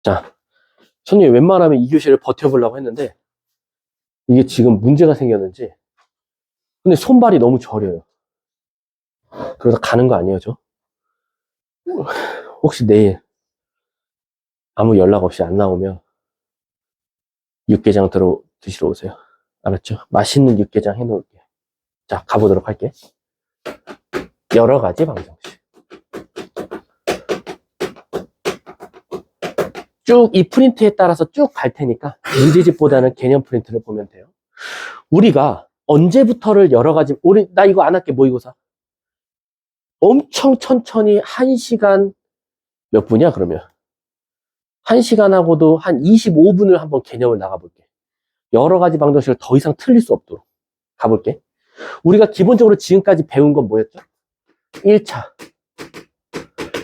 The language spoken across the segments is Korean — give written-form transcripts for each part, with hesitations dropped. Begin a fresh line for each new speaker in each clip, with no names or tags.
자, 선생님 웬만하면 이 교시를 버텨보려고 했는데 이게 지금 문제가 생겼는지 근데 손발이 너무 저려요. 그러다 가는 거 아니에요, 저? 혹시 내일 아무 연락 없이 안 나오면 육개장 드시러 오세요. 알았죠? 맛있는 육개장 해놓을게요. 자, 가보도록 할게. 여러 가지 방정식. 쭉 이 프린트에 따라서 쭉 갈 테니까 문제집보다는 개념 프린트를 보면 돼요. 우리가 언제부터를 여러 가지, 나 이거 안 할게, 모의고사. 엄청 천천히 1시간 몇 분이야, 그러면? 1시간하고도 한 25분을 한번 개념을 나가볼게. 여러 가지 방정식을 더 이상 틀릴 수 없도록 가볼게. 우리가 기본적으로 지금까지 배운 건 뭐였죠? 1차,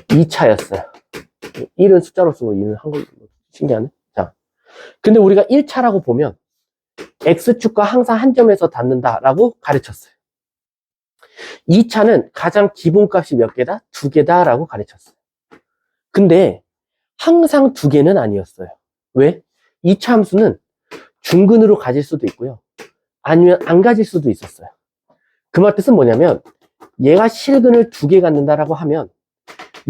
2차였어요. 1은 숫자로 쓰고 2는 한글로 신기하네. 자, 근데 우리가 1차라고 보면 X축과 항상 한 점에서 닿는다라고 가르쳤어요. 2차는 가장 기본값이 몇 개다? 2개다라고 가르쳤어요. 근데 항상 2개는 아니었어요. 왜? 2차 함수는 중근으로 가질 수도 있고요. 아니면 안 가질 수도 있었어요. 그 말 뜻은 뭐냐면 얘가 실근을 2개 갖는다라고 하면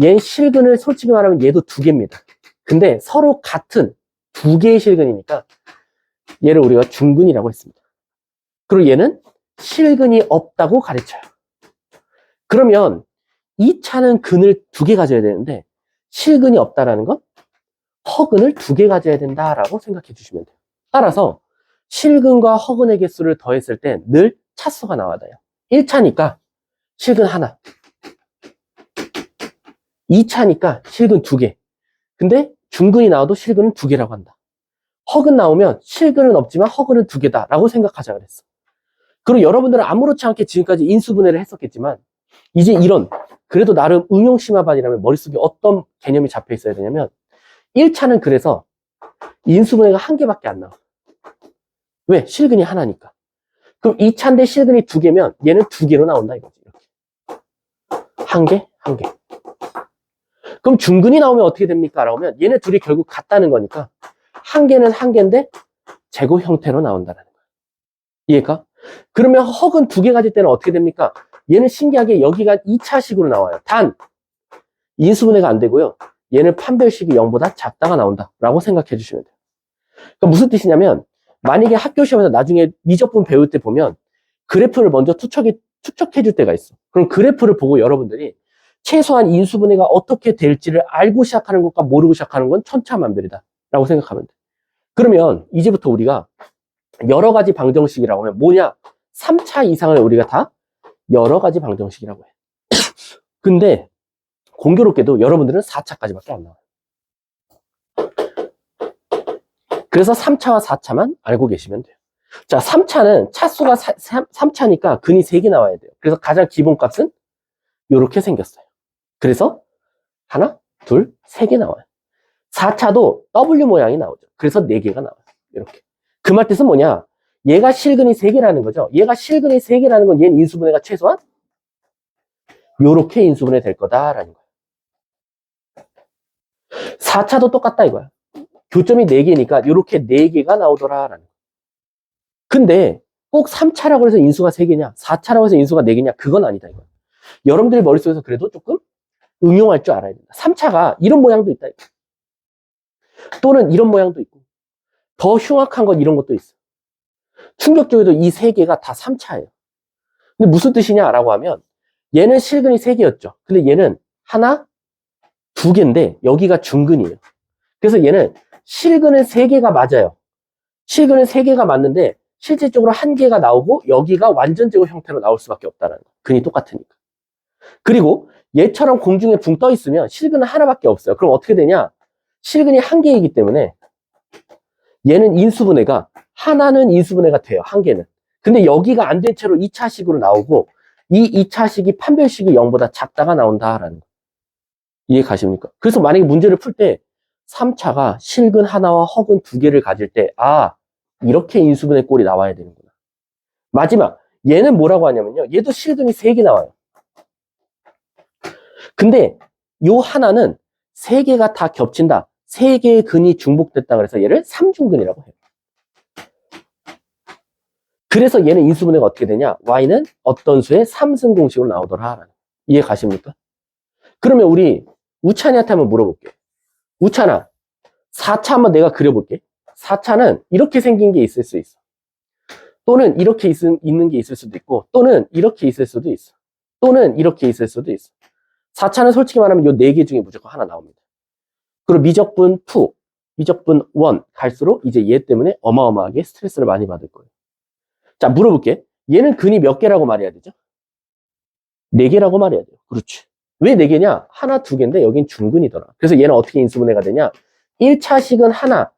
얘는 실근을 솔직히 말하면 얘도 2개입니다. 근데 서로 같은 2개의 실근이니까 얘를 우리가 중근이라고 했습니다. 그리고 얘는 실근이 없다고 가르쳐요. 그러면 2차는 근을 2개 가져야 되는데 실근이 없다라는 건 허근을 2개 가져야 된다라고 생각해 주시면 돼요. 따라서 실근과 허근의 개수를 더했을 때 늘 차수가 나와야 돼요. 1차니까 실근 하나, 2차니까 실근 2개. 근데 중근이 나와도 실근은 2개라고 한다. 허근 나오면 실근은 없지만 허근은 2개다라고 생각하자 그랬어. 그리고 여러분들은 아무렇지 않게 지금까지 인수분해를 했었겠지만 이제 이런 그래도 나름 응용심화반이라면 머릿속에 어떤 개념이 잡혀 있어야 되냐면 1차는 그래서 인수분해가 1개밖에 안 나와. 왜? 실근이 하나니까. 그럼 2차인데 실근이 2개면 얘는 2개로 나온다 이거지. 이렇게. 1개, 1개. 그럼 중근이 나오면 어떻게 됩니까? 라고 하면 얘네 둘이 결국 같다는 거니까 1개는 1개인데 제곱 형태로 나온다는 거야. 이해가? 그러면 허근 2개 가질 때는 어떻게 됩니까? 얘는 신기하게 여기가 2차식으로 나와요. 단 인수분해가 안 되고요. 얘는 판별식이 0보다 작다가 나온다 라고 생각해 주시면 돼요. 그러니까 무슨 뜻이냐면 만약에 학교 시험에서 나중에 미적분 배울 때 보면 그래프를 먼저 투척해 줄 때가 있어. 그럼 그래프를 보고 여러분들이 최소한 인수분해가 어떻게 될지를 알고 시작하는 것과 모르고 시작하는 건 천차만별이다 라고 생각하면 돼. 그러면 이제부터 우리가 여러 가지 방정식이라고 하면 뭐냐? 3차 이상을 우리가 다 여러 가지 방정식이라고 해. 근데 공교롭게도 여러분들은 4차까지밖에 안 나와요. 그래서 3차와 4차만 알고 계시면 돼요. 자, 3차는 차수가 3차니까 근이 3개 나와야 돼요. 그래서 가장 기본값은 이렇게 생겼어요. 그래서 하나, 둘, 3개 나와요. 4차도 W 모양이 나오죠. 그래서 4개가 나와요. 이렇게. 그 말 뜻은 뭐냐? 얘가 실근이 3개라는 거죠. 얘가 실근이 3개라는 건 얘는 인수분해가 최소한 요렇게 인수분해 될 거다라는 거예요. 4차도 똑같다 이거야. 교점이 4개니까 요렇게 4개가 나오더라라는 거예요. 근데 꼭 3차라고 해서 인수가 3개냐 4차라고 해서 인수가 4개냐 그건 아니다 이거야. 여러분들의 머릿속에서 그래도 조금 응용할 줄 알아야 된다. 3차가 이런 모양도 있다. 또는 이런 모양도 있고 더 흉악한 건 이런 것도 있어. 충격적이도 이 3개가 다 3차예요. 근데 무슨 뜻이냐라고 하면 얘는 실근이 3개였죠. 근데 얘는 하나, 2개인데 여기가 중근이에요. 그래서 얘는 실근은 3개가 맞아요. 실근은 3개가 맞는데 실질적으로 1개가 나오고 여기가 완전 제곱 형태로 나올 수밖에 없다는 거. 근이 똑같으니까. 그리고 얘처럼 공중에 붕 떠 있으면 실근은 하나밖에 없어요. 그럼 어떻게 되냐? 실근이 1개이기 때문에 얘는 인수분해가 하나는 인수분해가 돼요. 1개는. 근데 여기가 안 된 채로 2차식으로 나오고 이 2차식이 판별식이 0보다 작다가 나온다라는 거. 이해 가십니까? 그래서 만약에 문제를 풀 때 3차가 실근 하나와 허근 2개를 가질 때 이렇게 인수분해 꼴이 나와야 되는구나. 마지막 얘는 뭐라고 하냐면요. 얘도 실근이 3개 나와요. 근데 요 하나는 3개가 다 겹친다. 세 개의 근이 중복됐다 그래서 얘를 삼중근이라고 해요. 그래서 얘는 인수분해가 어떻게 되냐? y는 어떤 수의 3승 공식으로 나오더라. 이해 가십니까? 그러면 우리 우찬이한테 한번 물어볼게. 우찬아, 4차 한번 내가 그려볼게. 4차는 이렇게 생긴 게 있을 수 있어. 또는 이렇게 있는 게 있을 수도 있고, 또는 이렇게 있을 수도 있어. 또는 이렇게 있을 수도 있어. 4차는 솔직히 말하면 이 4개 중에 무조건 하나 나옵니다. 그리고 미적분 2, 미적분 1 갈수록 이제 얘 때문에 어마어마하게 스트레스를 많이 받을 거예요. 자, 물어볼게. 얘는 근이 몇 개라고 말해야 되죠? 4개라고 말해야 돼요. 그렇지. 왜 4개냐? 하나, 2개인데 여긴 중근이더라. 그래서 얘는 어떻게 인수분해가 되냐? 1차식은 하나,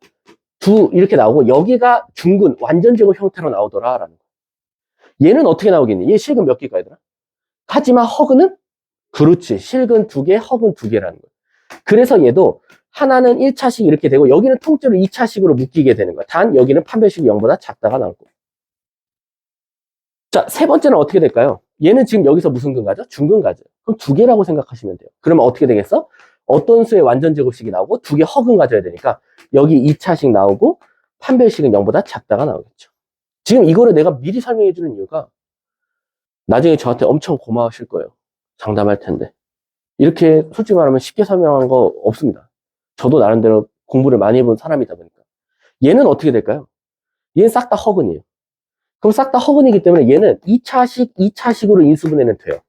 2 이렇게 나오고 여기가 중근, 완전제곱 형태로 나오더라. 라는 거. 얘는 어떻게 나오겠니? 얘 실근 몇 개일까, 얘들아? 하지만 허근은? 그렇지. 실근 2개, 허근 2개라는 거야. 그래서 얘도 하나는 1차식 이렇게 되고 여기는 통째로 2차식으로 묶이게 되는 거야. 단 여기는 판별식이 0보다 작다가 나올 거고. 자, 세 번째는 어떻게 될까요? 얘는 지금 여기서 무슨 근가죠? 중근가죠. 그럼 2개라고 생각하시면 돼요. 그러면 어떻게 되겠어? 어떤 수의 완전제곱식이 나오고 2개 허근 가져야 되니까 여기 2차식 나오고 판별식은 0보다 작다가 나오겠죠. 지금 이거를 내가 미리 설명해 주는 이유가 나중에 저한테 엄청 고마우실 거예요. 장담할 텐데. 이렇게 솔직히 말하면 쉽게 설명한 거 없습니다. 저도 나름대로 공부를 많이 해본 사람이다 보니까. 얘는 어떻게 될까요? 얘는 싹 다 허근이에요. 그럼 싹 다 허근이기 때문에 얘는 2차식으로 인수분해는 돼요.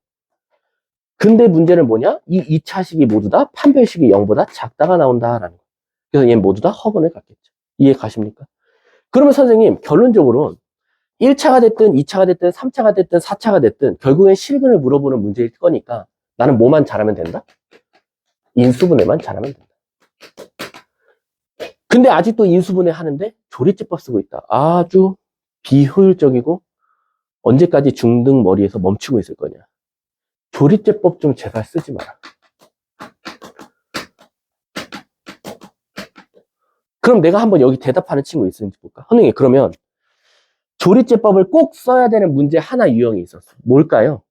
근데 문제는 뭐냐? 이 2차식이 모두 다 판별식이 0보다 작다가 나온다라는 거예요. 그래서 얘는 모두 다 허근을 갖겠죠. 이해 가십니까? 그러면 선생님, 결론적으로 1차가 됐든 2차가 됐든 3차가 됐든 4차가 됐든 결국엔 실근을 물어보는 문제일 거니까 나는 뭐만 잘하면 된다? 인수분해만 잘하면 된다. 근데 아직도 인수분해 하는데 조리제법 쓰고 있다. 아주 비효율적이고 언제까지 중등 머리에서 멈추고 있을 거냐. 조리제법 좀 제발 쓰지 마라. 그럼 내가 한번 여기 대답하는 친구 있는지 볼까? 선생님, 그러면 조리제법을 꼭 써야 되는 문제 하나 유형이 있었어. 뭘까요?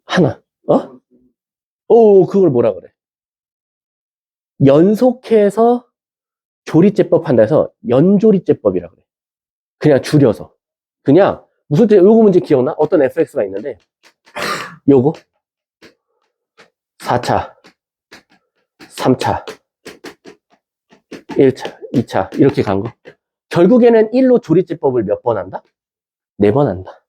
하나. 어? 그걸 뭐라 그래? 연속해서 조리제법 한다 해서 연조리제법이라 그래. 그냥 줄여서. 그냥 무슨 요거 문제 기억나? 어떤 fx가 있는데 요거 4차, 3차, 1차, 2차 이렇게 간 거. 결국에는 1로 조리제법을 몇 번 한다? 4번 한다.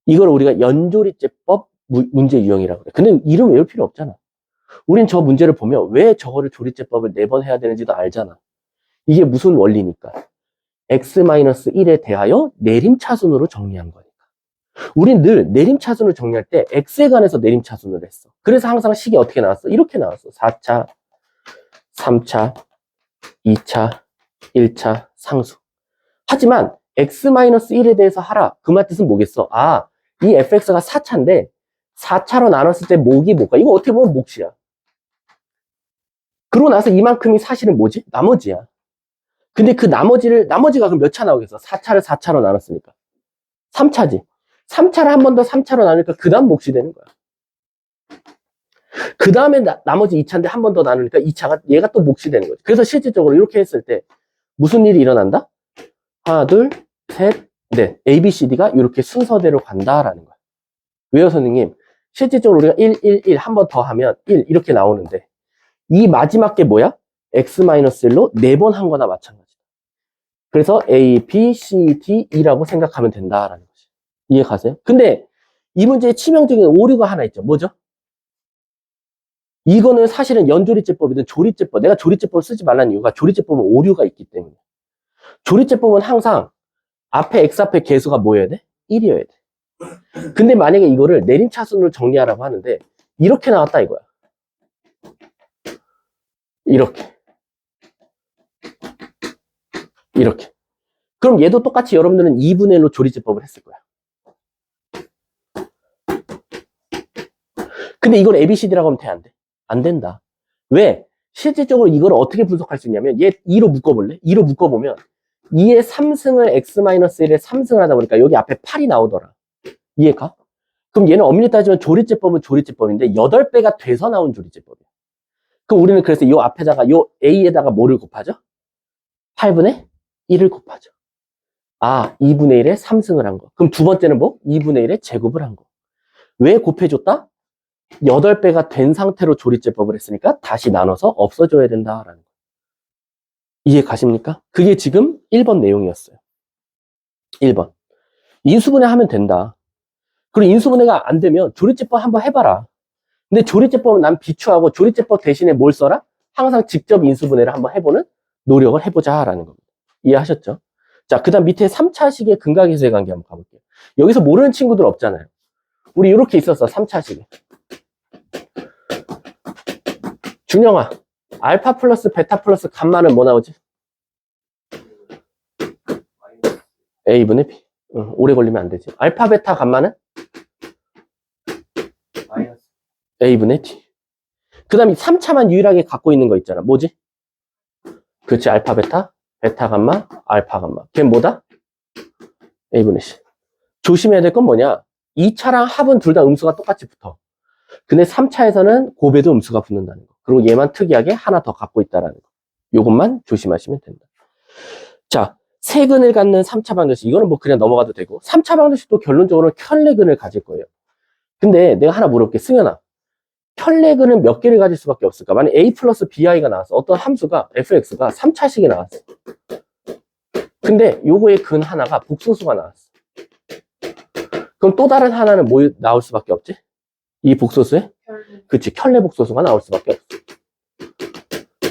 이걸 우리가 연조리제법 문제 유형이라고 그래. 근데 이름 외울 필요 없잖아. 우린 저 문제를 보면 왜 저거를 조리제법을 4번 해야 되는지도 알잖아. 이게 무슨 원리니까. x-1에 대하여 내림차순으로 정리한 거니까. 우린 늘 내림차순을 정리할 때 x에 관해서 내림차순을 했어. 그래서 항상 식이 어떻게 나왔어? 이렇게 나왔어. 4차, 3차, 2차, 1차, 상수. 하지만 x-1에 대해서 하라. 그 말 뜻은 뭐겠어? 아, 이 fx가 4차인데 4차로 나눴을 때 목이 뭘까? 이거 어떻게 보면 몫이야. 그러고 나서 이만큼이 사실은 뭐지? 나머지야. 근데 그 나머지가 그럼 몇 차 나오겠어? 4차를 4차로 나눴으니까. 3차지. 3차를 한 번 더 3차로 나누니까 그 다음 몫이 되는 거야. 그 다음에 나머지 2차인데 한 번 더 나누니까 2차가 얘가 또 몫이 되는 거지. 그래서 실질적으로 이렇게 했을 때 무슨 일이 일어난다? 하나, 둘, 셋, 넷. A, B, C, D가 이렇게 순서대로 간다라는 거야. 왜요, 선생님? 실질적으로 우리가 1, 1, 1 한 번 더 하면 1 이렇게 나오는데 이 마지막 게 뭐야? x-1로 4번 한 거나 마찬가지다. 그래서 A, B, C, D, E라고 생각하면 된다라는 거지. 이해 가세요? 근데 이 문제의 치명적인 오류가 하나 있죠. 뭐죠? 이거는 사실은 연조리제법이든 조리제법. 내가 조리제법을 쓰지 말라는 이유가 조리제법은 오류가 있기 때문에. 조리제법은 항상 앞에 x 앞에 개수가 뭐여야 돼? 1이어야 돼. 근데 만약에 이거를 내림차순으로 정리하라고 하는데 이렇게 나왔다 이거야. 이렇게. 그럼 얘도 똑같이 여러분들은 2분의 1로 조리제법을 했을 거야. 근데 이걸 ABCD라고 하면 돼, 안 돼? 안 된다. 왜? 실질적으로 이걸 어떻게 분석할 수 있냐면 얘 2로 묶어볼래? 2로 묶어보면 2의 3승을 x-1에 3승을 하다 보니까 여기 앞에 8이 나오더라. 이해가? 그럼 얘는 엄밀히 따지면 조리제법은 조리제법인데 8배가 돼서 나온 조리제법이야. 그럼 우리는 그래서 요 앞에다가 요 a에다가 뭐를 곱하죠? 8분의 1을 곱하죠. 아, 2분의 1에 3승을 한 거. 그럼 두 번째는 뭐? 2분의 1에 제곱을 한 거. 왜 곱해줬다? 8배가 된 상태로 조리제법을 했으니까 다시 나눠서 없어져야 된다라는 거. 이해 가십니까? 그게 지금 1번 내용이었어요. 1번. 인수분해 하면 된다. 그리고 인수분해가 안 되면 조리제법 한번 해봐라. 근데 조리제법은 난 비추하고 조리제법 대신에 뭘 써라? 항상 직접 인수분해를 한번 해보는 노력을 해보자라는 겁니다. 이해하셨죠? 자, 그 다음 밑에 3차식의 근각에서의 관계 한번 가볼게요. 여기서 모르는 친구들 없잖아요. 우리 이렇게 있었어, 3차식에. 준영아, 알파 플러스 베타 플러스 감마는 뭐 나오지? A분의 B. 오래 걸리면 안 되지. 알파 베타 감마는? A분의 T. 그 다음에 3차만 유일하게 갖고 있는 거 있잖아. 뭐지? 그렇지. 알파 베타, 베타 감마, 알파 감마. 걔 뭐다? A분의 C. 조심해야 될 건 뭐냐? 2차랑 합은 둘 다 음수가 똑같이 붙어. 근데 3차에서는 곱에도 음수가 붙는다는 거. 그리고 얘만 특이하게 하나 더 갖고 있다는 거. 요것만 조심하시면 된다. 자, 세근을 갖는 3차 방정식. 이거는 뭐 그냥 넘어가도 되고. 3차 방정식도 결론적으로 켤레근을 가질 거예요. 근데 내가 하나 물어볼게. 승현아. 켤레근은 몇 개를 가질 수밖에 없을까? 만약 A 플러스 BI가 나왔어. 어떤 함수가, fx가 3차식이 나왔어. 근데 요거의 근 하나가 복소수가 나왔어. 그럼 또 다른 하나는 뭐 나올 수밖에 없지? 이 복소수에? 그치, 켤레 복소수가 나올 수밖에 없어.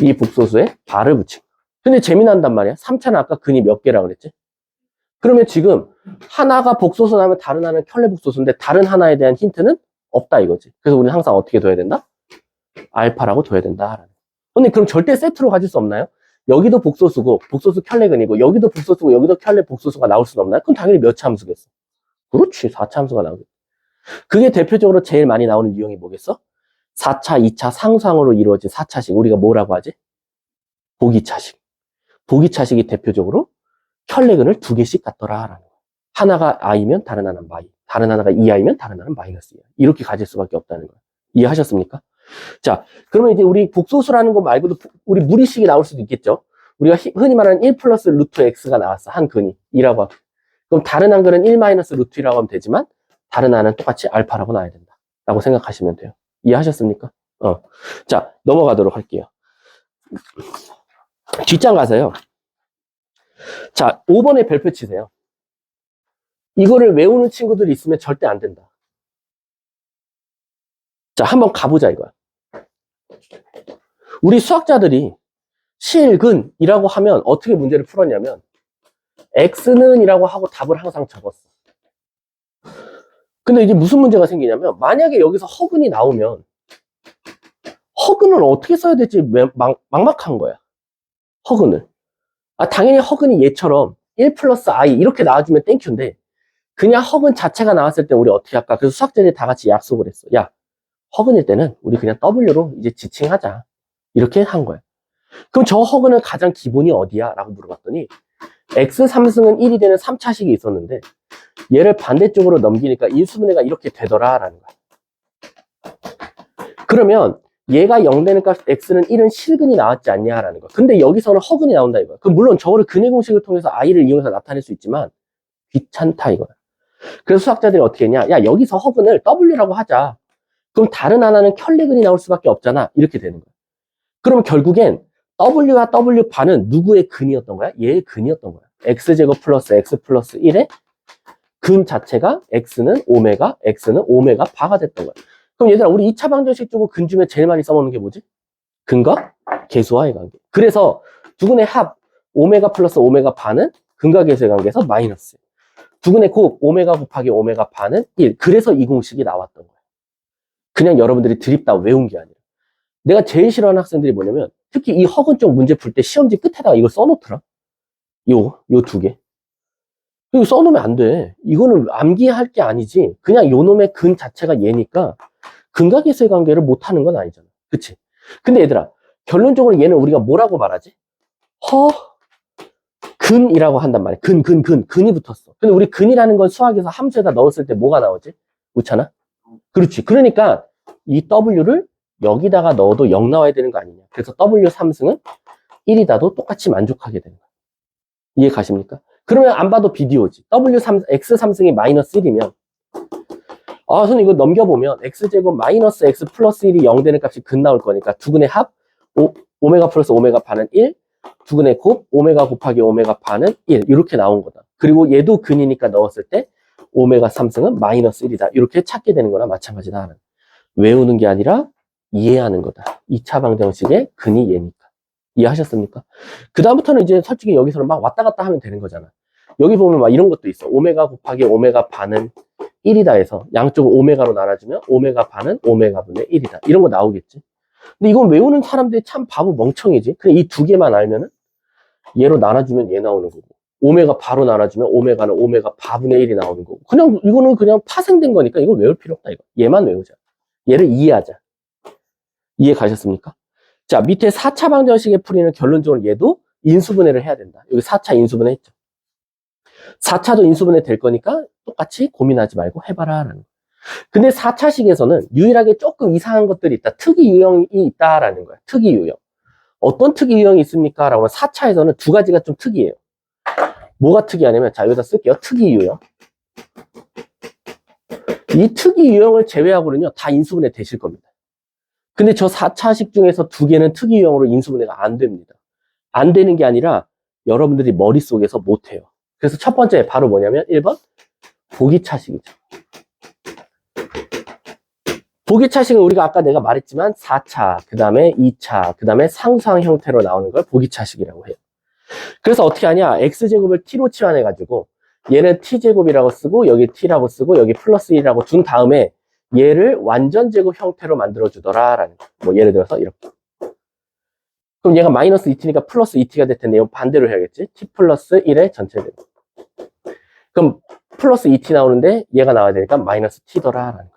이 복소수에 발을 붙인 거. 근데 재미난단 말이야. 3차는 아까 근이 몇 개라고 그랬지? 그러면 지금 하나가 복소수 나면 다른 하나는 켤레 복소수인데 다른 하나에 대한 힌트는 없다 이거지. 그래서 우리는 항상 어떻게 둬야 된다? 알파라고 둬야 된다. 근데 그럼 절대 세트로 가질 수 없나요? 여기도 복소수고 복소수 켤레근이고 여기도 복소수고 여기도 켤레 복소수가 나올 수는 없나요? 그럼 당연히 몇 차 함수겠어? 그렇지. 4차 함수가 나오겠지. 그게 대표적으로 제일 많이 나오는 유형이 뭐겠어? 4차, 2차 상수항으로 이루어진 4차식. 우리가 뭐라고 하지? 보기차식. 보기차식이 대표적으로 켤레근을 2개씩 갖더라라는 거야. 하나가 i면 다른 하나는 마이. 다른 하나가 2i면 다른 하나는 마이너스 2. 이렇게 가질 수밖에 없다는 거야. 이해하셨습니까? 자, 그러면 이제 우리 복소수라는 거 말고도 우리 무리식이 나올 수도 있겠죠? 우리가 흔히 말하는 1 플러스 루트 x가 나왔어. 한 근이. 2라고 하고. 그럼 다른 한 근은 1 마이너스 루트 2라고 하면 되지만 다른 하나는 똑같이 알파라고 나와야 된다. 라고 생각하시면 돼요. 이해하셨습니까? 자, 넘어가도록 할게요. 뒷장 가서요. 자, 5번에 별표 치세요. 이거를 외우는 친구들이 있으면 절대 안 된다. 자, 한번 가보자 이거야. 우리 수학자들이 실근이라고 하면 어떻게 문제를 풀었냐면 x는 이라고 하고 답을 항상 적었어. 근데 이게 무슨 문제가 생기냐면 만약에 여기서 허근이 나오면 허근을 어떻게 써야 될지 막막한 거야. 허근을. 당연히 허근이 얘처럼 1 플러스 i 이렇게 나와주면 땡큐인데 그냥 허근 자체가 나왔을 때 우리 어떻게 할까? 그래서 수학자들이 다 같이 약속을 했어. 야, 허근일 때는 우리 그냥 W로 이제 지칭하자. 이렇게 한 거야. 그럼 저 허근은 가장 기본이 어디야? 라고 물어봤더니 x3승은 1이 되는 3차식이 있었는데 얘를 반대쪽으로 넘기니까 인수분해가 이렇게 되더라 라는 거야. 그러면 얘가 0 되는 값 x는 1은 실근이 나왔지 않냐라는 거야. 근데 여기서는 허근이 나온다 이거야. 그럼 물론 저거를 근의 공식을 통해서 i를 이용해서 나타낼 수 있지만 귀찮다 이거야. 그래서 수학자들이 어떻게 했냐? 야, 여기서 허근을 w라고 하자. 그럼 다른 하나는 켤레근이 나올 수밖에 없잖아. 이렇게 되는 거야. 그러면 결국엔 w와 w 반은 누구의 근이었던 거야? 얘의 근이었던 거야. x제곱 플러스 x 플러스 1의 근 자체가 x는 오메가 바가 됐던 거야. 그럼 얘들아, 우리 2차 방정식 쪽으로 근 중에 제일 많이 써먹는 게 뭐지? 근과 계수와의 관계. 그래서 두근의 합 오메가 플러스 오메가 바는 근과 계수의 관계에서 마이너스. 두근의 곱 오메가 곱하기 오메가 바는 1. 그래서 이 공식이 나왔던 거야. 그냥 여러분들이 드립다 외운 게 아니라. 내가 제일 싫어하는 학생들이 뭐냐면 특히 이 허근 쪽 문제 풀 때 시험지 끝에다가 이걸 써놓더라. 요 두 개. 이거 써놓으면 안 돼. 이거는 암기할 게 아니지. 그냥 요 놈의 근 자체가 얘니까 근과 계수의 관계를 못하는 건 아니잖아. 그치? 근데 얘들아, 결론적으로 얘는 우리가 뭐라고 말하지? 근이라고 한단 말이야. 근이 붙었어. 근데 우리 근이라는 건 수학에서 함수에다 넣었을 때 뭐가 나오지? 그렇잖아? 그렇지. 그러니까 이 W를 여기다가 넣어도 0 나와야 되는 거 아니냐. 그래서 W 3승은 1이다도 똑같이 만족하게 되는 거예요. 이해 가십니까? 그러면 안 봐도 비디오지. X 3승이 마이너스 1이면 선생님 이거 넘겨보면 X제곱 마이너스 X 플러스 1이 0 되는 값이 근 나올 거니까 두근의 합 오메가 플러스 오메가 반은 1, 두근의 곱 오메가 곱하기 오메가 반은 1 이렇게 나온 거다. 그리고 얘도 근이니까 넣었을 때 오메가 3승은 마이너스 1이다. 이렇게 찾게 되는 거나 마찬가지다. 외우는 게 아니라 이해하는 거다. 2차 방정식의 근이 얘니까. 이해하셨습니까? 그 다음부터는 이제 솔직히 여기서는 막 왔다 갔다 하면 되는 거잖아. 여기 보면 막 이런 것도 있어. 오메가 곱하기 오메가 반은 1이다 해서 양쪽을 오메가로 나눠주면 오메가 반은 오메가 분의 1이다. 이런 거 나오겠지. 근데 이건 외우는 사람들이 참 바보 멍청이지. 그냥 이 두 개만 알면은 얘로 나눠주면 얘 나오는 거고 오메가 바로 나눠주면 오메가는 오메가 바분의 1이 나오는 거고 그냥 이거는 그냥 파생된 거니까 이거 외울 필요 없다. 이거 얘만 외우자. 얘를 이해하자. 이해 가셨습니까? 자, 밑에 4차 방정식의 풀이는 결론적으로 얘도 인수분해를 해야 된다. 여기 4차 인수분해 했죠. 4차도 인수분해 될 거니까 똑같이 고민하지 말고 해봐라. 라는. 근데 4차식에서는 유일하게 조금 이상한 것들이 있다. 특이 유형이 있다라는 거야. 특이 유형. 어떤 특이 유형이 있습니까? 라고 하면 4차에서는 두 가지가 좀 특이해요. 뭐가 특이하냐면, 자, 여기다 쓸게요. 특이 유형. 이 특이 유형을 제외하고는요, 다 인수분해 되실 겁니다. 근데 저 4차식 중에서 두 개는 특이 유형으로 인수분해가 안 됩니다. 안 되는 게 아니라 여러분들이 머릿속에서 못해요. 그래서 첫 번째 바로 뭐냐면 1번 보기차식이죠. 보기차식은 우리가 아까 내가 말했지만 4차, 그 다음에 2차, 그 다음에 상수항 형태로 나오는 걸 보기차식이라고 해요. 그래서 어떻게 하냐? x제곱을 t로 치환해가지고 얘는 t제곱이라고 쓰고 여기 t라고 쓰고 여기 플러스 1이라고 준 다음에 얘를 완전제곱 형태로 만들어주더라라는 거. 뭐 예를 들어서 이렇게. 그럼 얘가 마이너스 2t니까 플러스 2t가 될 텐데 이건 반대로 해야겠지? t 플러스 1의 전체제곱. 그럼 플러스 2t 나오는데 얘가 나와야 되니까 마이너스 t더라라는 거.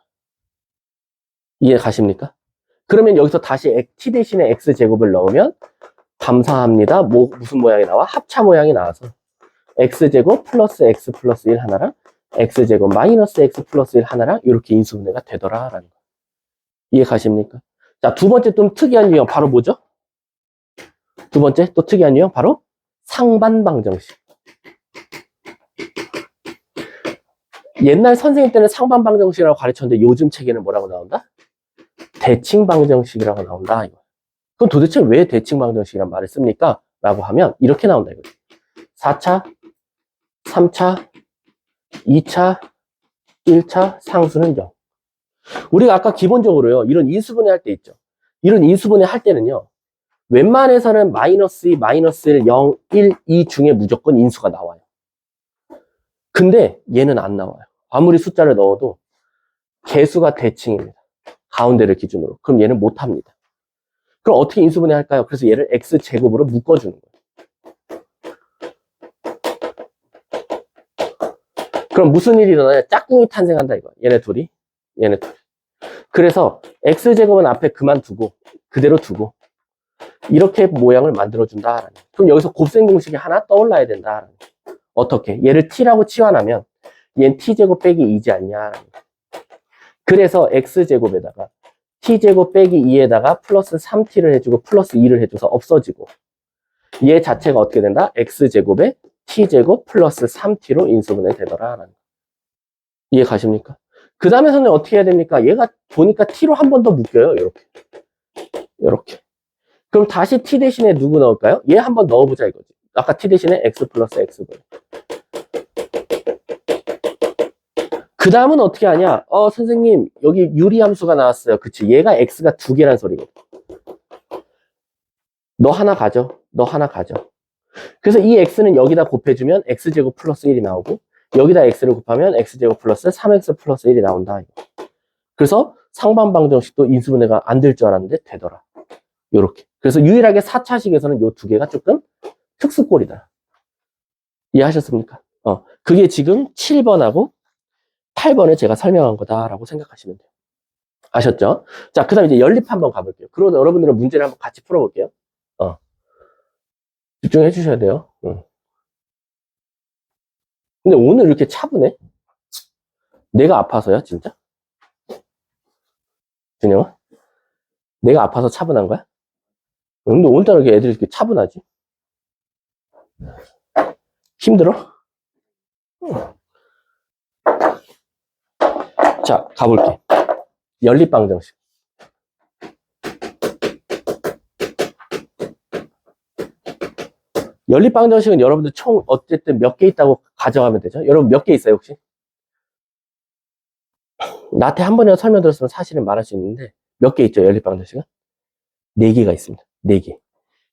이해 가십니까? 그러면 여기서 다시 t 대신에 x제곱을 넣으면 감사합니다. 무슨 모양이 나와? 합차 모양이 나와서 x제곱 플러스 x 플러스 1 하나랑 x제곱 마이너스 x 플러스 1 하나랑 이렇게 인수분해가 되더라라는 거. 이해 가십니까? 자, 두 번째 좀 특이한 유형 바로 뭐죠? 두 번째 또 특이한 유형 바로 상반방정식. 옛날 선생님 때는 상반방정식이라고 가르쳤는데 요즘 책에는 뭐라고 나온다? 대칭방정식이라고 나온다. 이거. 그럼 도대체 왜 대칭방정식이란 말을 씁니까? 라고 하면 이렇게 나온다. 이거. 4차, 3차, 2차, 1차, 상수는 0. 우리가 아까 기본적으로요. 이런 인수분해 할 때 있죠. 이런 인수분해 할 때는요. 웬만해서는 마이너스 2, 마이너스 1, 0, 1, 2 중에 무조건 인수가 나와요. 근데 얘는 안 나와요. 아무리 숫자를 넣어도 개수가 대칭입니다. 가운데를 기준으로. 그럼 얘는 못합니다. 그럼 어떻게 인수분해 할까요? 그래서 얘를 x제곱으로 묶어주는 거예요. 그럼 무슨 일이 일어나냐? 짝꿍이 탄생한다 이거. 얘네 둘이. 그래서 x제곱은 앞에 그만두고 그대로 두고 이렇게 모양을 만들어준다. 그럼 여기서 곱셈 공식이 하나 떠올라야 된다. 어떻게? 얘를 t라고 치환하면 얘는 t제곱 빼기 2지 않냐. 그래서 x제곱에다가 t제곱 빼기 2에다가 플러스 3t를 해주고 플러스 2를 해줘서 없어지고 얘 자체가 어떻게 된다? x제곱에 t제곱 플러스 3t로 인수분해 되더라. 이해 가십니까? 그 다음에 선생님 어떻게 해야 됩니까? 얘가 보니까 t로 한 번 더 묶여요. 이렇게. 그럼 다시 t 대신에 누구 넣을까요? 얘 한 번 넣어보자 이거지. 아까 t 대신에 x 플러스 x분. 그 다음은 어떻게 하냐? 선생님 여기 유리함수가 나왔어요. 그치? 얘가 x가 두 개란 소리거든. 너 하나 가져. 그래서 이 x는 여기다 곱해주면 x제곱 플러스 1이 나오고 여기다 x를 곱하면 x제곱 플러스 3x 플러스 1이 나온다. 그래서 상반방정식도 인수분해가 안 될 줄 알았는데 되더라. 요렇게. 그래서 유일하게 4차식에서는 요 두 개가 조금 특수꼴이다. 이해하셨습니까? 그게 지금 7번하고 8번에 제가 설명한 거다라고 생각하시면 돼요. 아셨죠? 자, 그 다음에 이제 연립 한번 가볼게요. 그러고 여러분들은 문제를 한번 같이 풀어볼게요. 집중해 주셔야 돼요. 근데 오늘 이렇게 차분해? 내가 아파서야, 진짜? 준영아? 내가 아파서 차분한 거야? 근데 오늘따라 이렇게 애들이 이렇게 차분하지? 힘들어? 자, 가볼게. 연립방정식. 연립방정식은 여러분들 총 어쨌든 몇 개 있다고 가정하면 되죠? 여러분 몇 개 있어요, 혹시? 나한테 한 번이라도 설명 들었으면 사실은 말할 수 있는데 몇 개 있죠, 연립방정식은? 4개가 있습니다. 4개.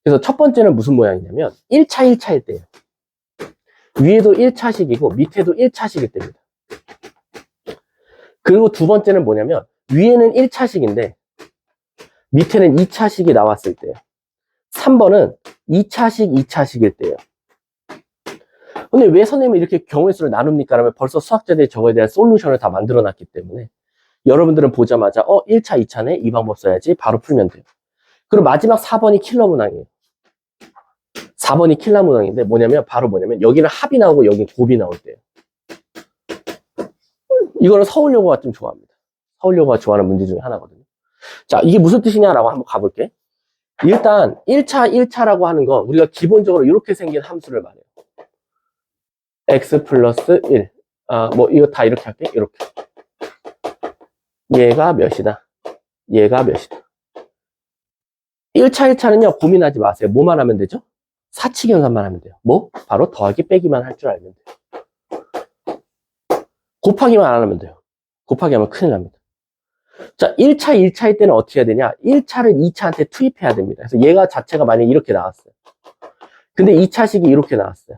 그래서 첫 번째는 무슨 모양이냐면 1차, 1차일 때예요. 위에도 1차식이고 밑에도 1차식일 때입니다. 그리고 두 번째는 뭐냐면 위에는 1차식인데 밑에는 2차식이 나왔을 때예요. 3번은 2차식, 2차식일 때예요. 근데 왜 선생님이 이렇게 경우의 수를 나눕니까? 라면 벌써 수학자들이 저거에 대한 솔루션을 다 만들어 놨기 때문에 여러분들은 보자마자 1차, 2차네? 이 방법 써야지. 바로 풀면 돼요. 그리고 마지막 4번이 킬러 문항이에요. 4번이 킬러 문항인데 바로 뭐냐면 여기는 합이 나오고 여기는 곱이 나올 때예요. 이거는 서울여고가 좀 좋아합니다. 서울여고가 좋아하는 문제 중에 하나거든요. 자, 이게 무슨 뜻이냐라고 한번 가볼게. 일단 1차, 1차라고 하는 건 우리가 기본적으로 이렇게 생긴 함수를 말해요. x 플러스 1. 이거 다 이렇게 할게. 이렇게. 얘가 몇이다. 얘가 몇이다. 1차, 1차는요, 고민하지 마세요. 뭐만 하면 되죠? 사칙연산만 하면 돼요. 바로 더하기 빼기만 할 줄 알면 돼요. 곱하기만 안 하면 돼요. 곱하기 하면 큰일 납니다. 자, 1차, 1차일 때는 어떻게 해야 되냐? 1차를 2차한테 투입해야 됩니다. 그래서 얘가 자체가 만약에 이렇게 나왔어요. 근데 2차식이 이렇게 나왔어요.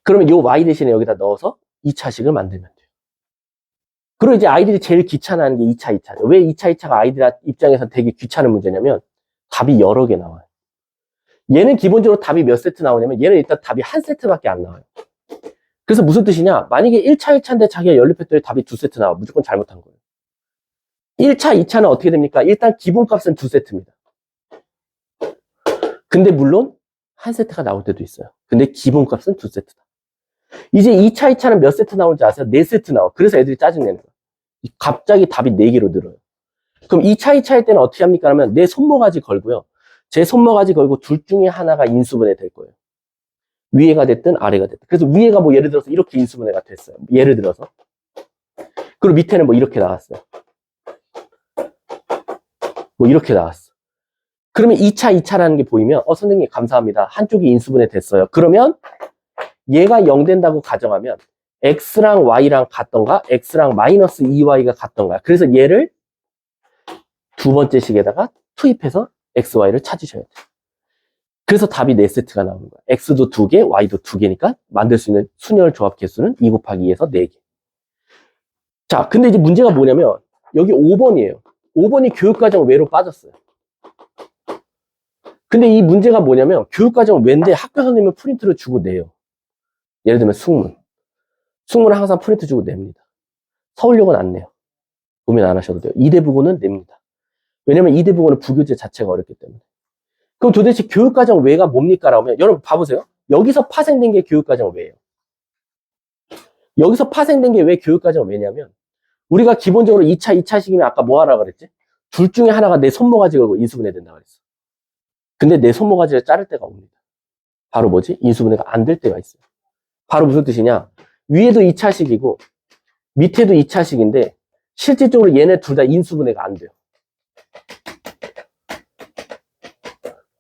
그러면 요 y 대신에 여기다 넣어서 2차식을 만들면 돼요. 그리고 이제 아이들이 제일 귀찮아하는 게 2차, 2차죠. 왜 2차, 2차가 아이들 입장에서 되게 귀찮은 문제냐면 답이 여러 개 나와요. 얘는 기본적으로 답이 몇 세트 나오냐면 얘는 일단 답이 한 세트밖에 안 나와요. 그래서 무슨 뜻이냐? 만약에 1차, 1차인데 자기가 연립했더니 답이 2세트 나와. 무조건 잘못한 거예요. 1차, 2차는 어떻게 됩니까? 일단 기본값은 2세트입니다. 근데 물론 한 세트가 나올 때도 있어요. 근데 기본값은 2세트다. 이제 2차, 2차는 몇 세트 나오는지 아세요? 4세트 나와. 그래서 애들이 짜증내는 거예요. 갑자기 답이 4개로 늘어요. 그럼 2차, 2차일 때는 어떻게 합니까? 그러면 내 손모가지 걸고요. 제 손모가지 걸고 둘 중에 하나가 인수분해 될 거예요. 위에가 됐든 아래가 됐든. 그래서 위에가 예를 들어서 이렇게 인수분해가 됐어요. 예를 들어서. 그리고 밑에는 이렇게 나왔어요. 이렇게 나왔어. 그러면 2차, 2차라는 게 보이면 선생님 감사합니다. 한쪽이 인수분해 됐어요. 그러면 얘가 0 된다고 가정하면 x랑 y랑 같던가 x랑 마이너스 2y가 같던가. 그래서 얘를 두 번째 식에다가 투입해서 x, y를 찾으셔야 돼요. 그래서 답이 4세트가 나오는 거야. x도 2개, y도 2개니까 만들 수 있는 순열 조합 개수는 2 곱하기 2에서 4개. 자, 근데 이제 문제가 뭐냐면 여기 5번이에요. 5번이 교육과정 외로 빠졌어요. 근데 이 문제가 뭐냐면 교육과정 외인데 학교 선생님은 프린트를 주고 내요. 예를 들면 숙문. 숙문은 항상 프린트 주고 냅니다. 서울역은 안 내요. 고민 안 하셔도 돼요. 이대부고는 냅니다. 왜냐면 이대부고는 부교재 자체가 어렵기 때문에. 그럼 도대체 교육과정 외가 뭡니까? 라고 하면 여러분 봐보세요. 여기서 파생된 게 교육과정 외예요. 여기서 파생된 게 왜 교육과정 외냐면 우리가 기본적으로 2차, 2차식이면 아까 뭐 하라고 그랬지? 둘 중에 하나가 내 손모가지 걸고 인수분해 된다고 그랬어. 근데 내 손모가지를 자를 때가 옵니다. 바로 뭐지? 인수분해가 안 될 때가 있어요. 바로 무슨 뜻이냐? 위에도 2차식이고 밑에도 2차식인데 실질적으로 얘네 둘 다 인수분해가 안 돼요.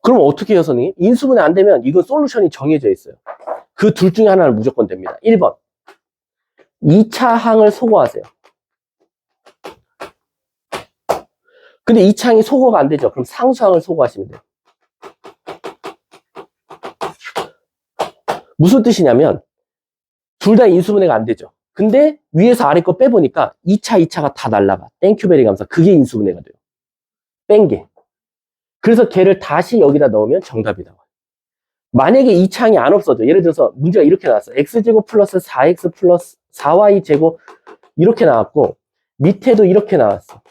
그럼 어떻게 해요, 선생님? 인수분해 안 되면 이건 솔루션이 정해져 있어요. 그 둘 중에 하나는 무조건 됩니다. 1번. 2차 항을 소거하세요. 근데 2차 항이 소거가 안 되죠. 그럼 상수항을 소거하시면 돼요. 무슨 뜻이냐면 둘 다 인수분해가 안 되죠. 근데 위에서 아래 거 빼보니까 2차, 2차가 다 날라가. 땡큐베리 감사. 그게 인수분해가 돼요. 뺀 게. 그래서 걔를 다시 여기다 넣으면 정답이 나와요. 만약에 2차항이 안 없어져. 예를 들어서 문제가 이렇게 나왔어. x제곱 플러스 4x 플러스 4y제곱 이렇게 나왔고 밑에도 이렇게 나왔어.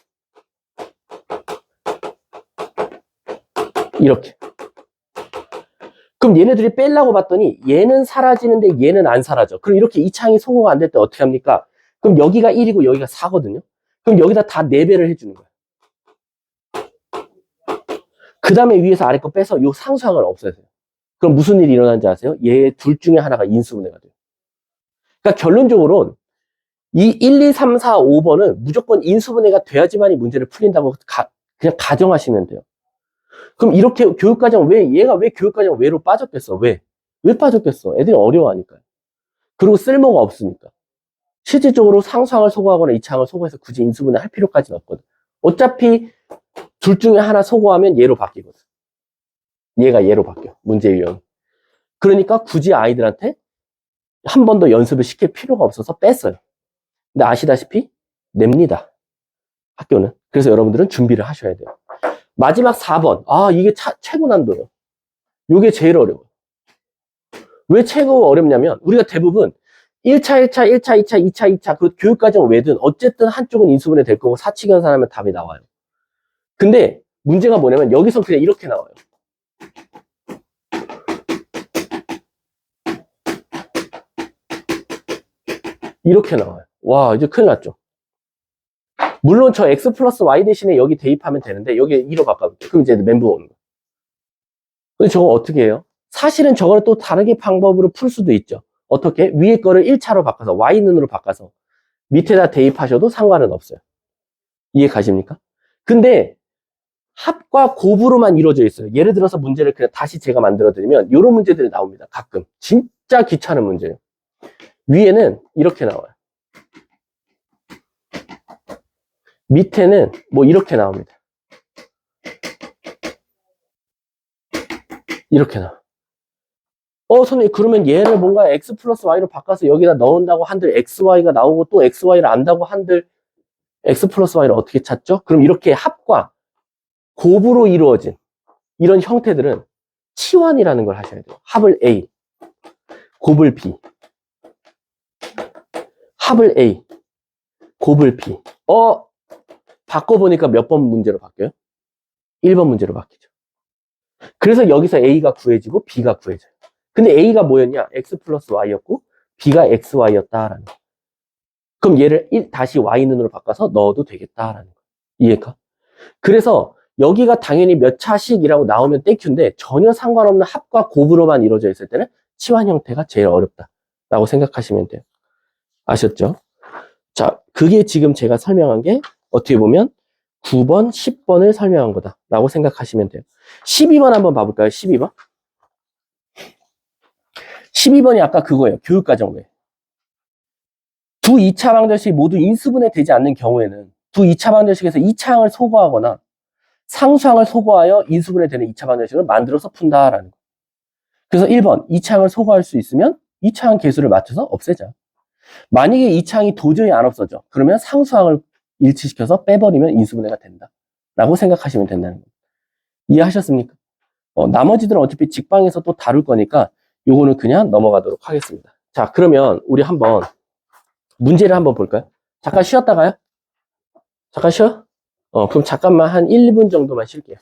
이렇게. 그럼 얘네들이 빼려고 봤더니 얘는 사라지는데 얘는 안 사라져. 그럼 이렇게 2차항이 소거가 안 될 때 어떻게 합니까? 그럼 여기가 1이고 여기가 4거든요. 그럼 여기다 다 4배를 해주는 거야. 그 다음에 위에서 아래 거 빼서 요 상수항을 없애세요. 그럼 무슨 일이 일어나는지 아세요? 얘 둘 중에 하나가 인수분해가 돼요. 그러니까 결론적으로 이 1, 2, 3, 4, 5번은 무조건 인수분해가 돼야지만 이 문제를 풀린다고 그냥 가정하시면 돼요. 그럼 이렇게 교육과정 얘가 왜 교육과정 왜로 빠졌겠어? 왜 빠졌겠어? 애들이 어려워하니까요. 그리고 쓸모가 없으니까. 실질적으로 상수항을 소거하거나 이차항을 소거해서 굳이 인수분해 할 필요까지는 없거든. 어차피 둘 중에 하나 소거하면 얘로 바뀌거든. 얘가 얘로 바뀌어. 문제 유형. 그러니까 굳이 아이들한테 한 번 더 연습을 시킬 필요가 없어서 뺐어요. 근데 아시다시피 냅니다. 학교는. 그래서 여러분들은 준비를 하셔야 돼요. 마지막 4번. 아, 이게 최고 난도예요. 이게 제일 어려워요. 왜 최고 어렵냐면 우리가 대부분 1차, 1차, 1차, 2차, 2차, 2차 그 교육과정 왜든 어쨌든 한쪽은 인수분해 될 거고 사칙연산하면 답이 나와요. 근데 문제가 뭐냐면 여기서 그냥 이렇게 나와요. 이렇게 나와요. 와, 이제 큰일 났죠. 물론 저 x 플러스 y 대신에 여기 대입하면 되는데 여기 2로 바꿔볼게요. 그럼 이제 멘붕 오는 거예요. 근데 저거 어떻게 해요? 사실은 저걸 또 다르게 방법으로 풀 수도 있죠. 어떻게? 위에 거를 1차로 바꿔서 y는으로 바꿔서 밑에다 대입하셔도 상관은 없어요. 이해 가십니까? 근데 합과 곱으로만 이루어져 있어요. 예를 들어서 문제를 그냥 다시 제가 만들어 드리면 이런 문제들이 나옵니다. 가끔. 진짜 귀찮은 문제예요. 위에는 이렇게 나와요. 밑에는 뭐 이렇게 나옵니다. 이렇게 나와. 선생님, 그러면 얘를 뭔가 x 플러스 y로 바꿔서 여기다 넣은다고 한들 xy가 나오고 또 xy를 안다고 한들 x 플러스 y를 어떻게 찾죠? 그럼 이렇게 합과 곱으로 이루어진 이런 형태들은 치환이라는 걸 하셔야 돼요. 합을 A, 곱을 B. 합을 A, 곱을 B. 바꿔보니까 몇 번 문제로 바뀌어요? 1번 문제로 바뀌죠. 그래서 여기서 A가 구해지고 B가 구해져요. 근데 A가 뭐였냐? X 플러스 Y였고 B가 XY였다라는 거. 그럼 얘를 다시 Y는으로 바꿔서 넣어도 되겠다라는 거. 이해가? 그래서 여기가 당연히 몇 차씩이라고 나오면 땡큐인데 전혀 상관없는 합과 곱으로만 이루어져 있을 때는 치환 형태가 제일 어렵다라고 생각하시면 돼요. 아셨죠? 자, 그게 지금 제가 설명한 게 어떻게 보면 9번, 10번을 설명한 거다라고 생각하시면 돼요. 12번 한번 봐볼까요? 12번. 12번이 아까 그거예요. 교육과정 외. 두 2차 방정식이 모두 인수분해 되지 않는 경우에는 두 2차 방정식에서 2차항을 소거하거나 상수항을 소거하여 인수분해 되는 2차 방정식을 만들어서 푼다라는 거. 그래서 1번, 2차항을 소거할 수 있으면 2차항 개수를 맞춰서 없애자. 만약에 2차항이 도저히 안 없어져. 그러면 상수항을 일치시켜서 빼버리면 인수분해가 된다. 라고 생각하시면 된다는 거예요. 이해하셨습니까? 나머지들은 어차피 직방에서 또 다룰 거니까 요거는 그냥 넘어가도록 하겠습니다. 자, 그러면 우리 한번 문제를 한번 볼까요? 잠깐 쉬었다가요? 잠깐 쉬어? 그럼 잠깐만 한 1분 정도만 쉴게요.